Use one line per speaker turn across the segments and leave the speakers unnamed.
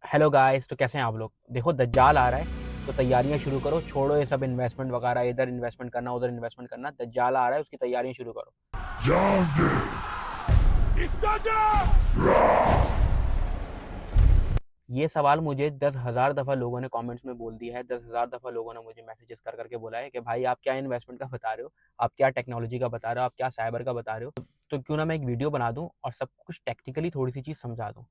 Hello guys, तो कैसे हैं आप लोग। देखो दज्जाल आ रहा है तो तैयारियां शुरू करो। छोड़ो ये सब इन्वेस्टमेंट वगैरह, इधर इन्वेस्टमेंट करना उधर इन्वेस्टमेंट करना। दज्जाल आ रहा है, उसकी तैयारियां शुरू करो। ये सवाल मुझे 10,000 दफ़ा लोगों ने कमेंट्स में बोल दिया है। 10,000 दफ़ा लोगों ने मुझे मैसेजेस कर करके बोला है कि भाई आप क्या इन्वेस्टमेंट का बता रहे हो, आप क्या टेक्नोलॉजी का बता रहे हो, आप क्या साइबर का बता रहे हो। तो क्यों ना मैं एक वीडियो बना दूं और सब कुछ टेक्निकली थोड़ी सी चीज़ समझा दूं।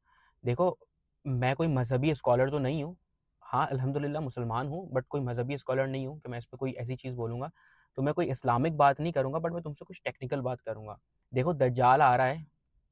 देखो, मैं कोई मजहबी स्कॉलर तो नहीं हूँ। हाँ, अल्हम्दुलिल्लाह मुसलमान हूँ, बट कोई मजहबी स्कॉलर नहीं हूँ कि मैं इस पर कोई ऐसी चीज़ बोलूँगा। तो मैं कोई इस्लामिक बात नहीं करूँगा, बट मैं तुमसे कुछ टेक्निकल बात करूँगा। देखो दज्जाल आ रहा है,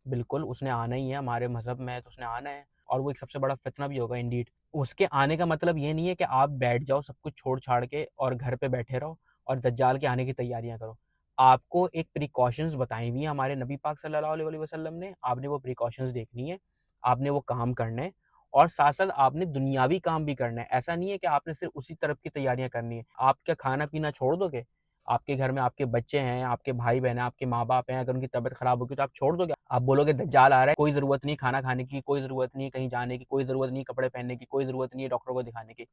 बिल्कुल उसने आना ही है। हमारे मज़हब में है तो उसने आना है, और वो एक सबसे बड़ा फितना भी होगा इंडीड। उसके आने का मतलब ये नहीं है कि आप बैठ जाओ सब कुछ छोड़-छाड़ के और घर पे बैठे रहो और दज्जाल के आने की तैयारियाँ करो। आपको एक प्रिकॉशंस बताई हुई हैं हमारे नबी पाक सल्लल्लाहु अलैहि वसल्लम ने, आपने वो प्रिकॉशंस देखनी है, आपने वो काम करने हैं और साथ-साथ आपने दुनियावी काम भी करना है। ऐसा नहीं है कि आपने सिर्फ़ उसी तरफ की तैयारियाँ करनी है। आप क्या खाना-पीना छोड़ दोगे? आपके घर में आपके बच्चे हैं, आपके भाई-बहन हैं, आपके माँ-बाप हैं, अगर उनकी तबीयत खराब होगी तो आप छोड़ दोगे? आप बोलोगे दज्जाल आ रहा है, कोई ज़रूरत नहीं खाना खाने की, कोई ज़रूरत नहीं कहीं जाने की, कोई ज़रूरत नहीं कपड़े पहनने की, कोई ज़रूरत नहीं है डॉक्टर को दिखाने की।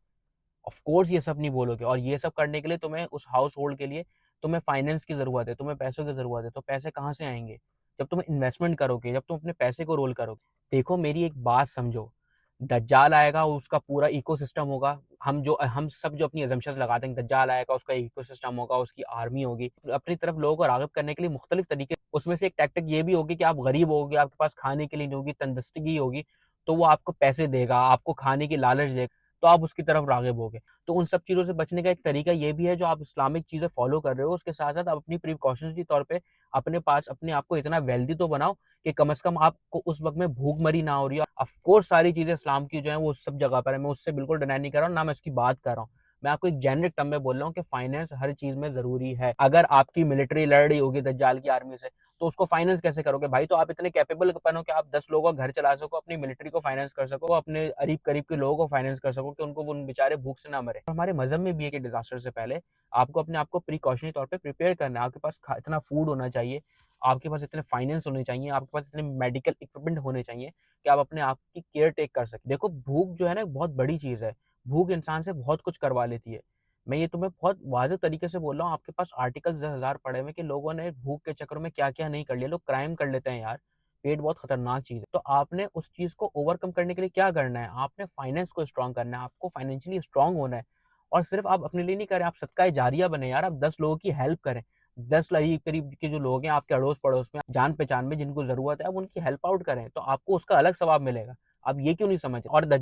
ऑफ कोर्स ये सब नहीं बोलोगे, और ये सब करने के लिए तुम्हें उस हाउस होल्ड के लिए तुम्हें फाइनेंस की ज़रूरत है, तुम्हें पैसों की ज़रूरत है। तो पैसे कहाँ से आएँगे? जब तुम इन्वेस्टमेंट करोगे, जब तुम अपने पैसे को रोल करोगे। देखो मेरी एक बात समझो, दज्जाल आएगा, उसका पूरा इकोसिस्टम होगा। हम सब जो अपनी असम्पशंस लगाते हैं, दज्जाल आएगा, उसका इकोसिस्टम होगा, उसकी आर्मी होगी। अपनी तरफ लोगों को राग़िब करने के लिए मुख्तलिफ तरीके, उसमें से एक टैक्टिक ये भी होगी कि आप गरीब होगे, आपके पास खाने के लिए नहीं होगी, तंदुरुस्ती होगी, तो वो आपको पैसे देगा, आपको खाने की लालच देगा, तो आप उसकी तरफ राग़िब होगे। तो उन सब चीज़ों से बचने का एक तरीका ये भी है, जो आप इस्लामिक चीज़ें फ़ॉलो कर रहे हो, उसके साथ-साथ आप अपनी प्रिकॉशंस के तौर पे अपने पास अपने आप को इतना वेल्दी तो बनाओ कि कम से कम आपको उस वक़्त में भूखमरी ना हो रही हो। ऑफ़ कोर्स सारी चीज़ें इस्लाम की जो है वो सब जगह पर है, मैं उससे बिल्कुल डिनाई नहीं कर रहा हूँ, ना मैं इसकी बात कर रहा हूँ। मैं आपको एक जेनेरिक टर्म में बोल रहा हूँ कि फाइनेंस हर चीज़ में ज़रूरी है। अगर आपकी मिलिट्री लड़ रही होगी दज्जाल की आर्मी से, तो उसको फाइनेंस कैसे करोगे भाई? तो आप इतने कैपेबल बनो कि आप 10 लोगों का घर चला सको, अपनी मिलिट्री को फाइनेंस कर सको, अपने करीब-करीब के लोगों को फाइनेंस कर सको कि उनको वो बेचारे भूख से ना मरे। हमारे मज़हब में भी है कि डिज़ास्टर से पहले आपको अपने आप को प्रिकॉशनरी तौर पे प्रिपेयर करना है। आपके पास खा इतना फूड होना चाहिए, आपके पास इतने फाइनेंस होने चाहिए, आपके पास इतने मेडिकल इक्विपमेंट होने चाहिए कि आप अपने आप की केयर टेक कर सकें। देखो भूख जो है ना एक बहुत बड़ी चीज़ है। भूख इंसान से बहुत कुछ करवा लेती है। मैं ये तुम्हें बहुत वाज़ेह तरीके से बोल रहा हूँ, आपके पास आर्टिकल्स 10,000 पड़े हुए हैं कि लोगों ने भूख के चक्कर में क्या-क्या नहीं कर लिया। लोग क्राइम कर लेते हैं यार। पेट बहुत खतरनाक चीज़ है। तो आपने उस चीज़ को ओवरकम करने के लिए क्या करना है? आपने फाइनेंस को स्ट्रॉन्ग करना है, आपको फाइनेंशियली स्ट्रॉन्ग होना है। और सिर्फ़ आप अपने लिए नहीं कर रहे, आप सदका जारिया बने यार, आप 10 लोगों की हेल्प करें। 10 करीब के जो लोग हैं आपके अड़ोस-पड़ोस में, जान-पहचान में जिनको ज़रूरत है, आप उनकी हेल्प आउट करें, तो आपको उसका अलग सवाब मिलेगा। आप ये क्यों नहीं समझ? और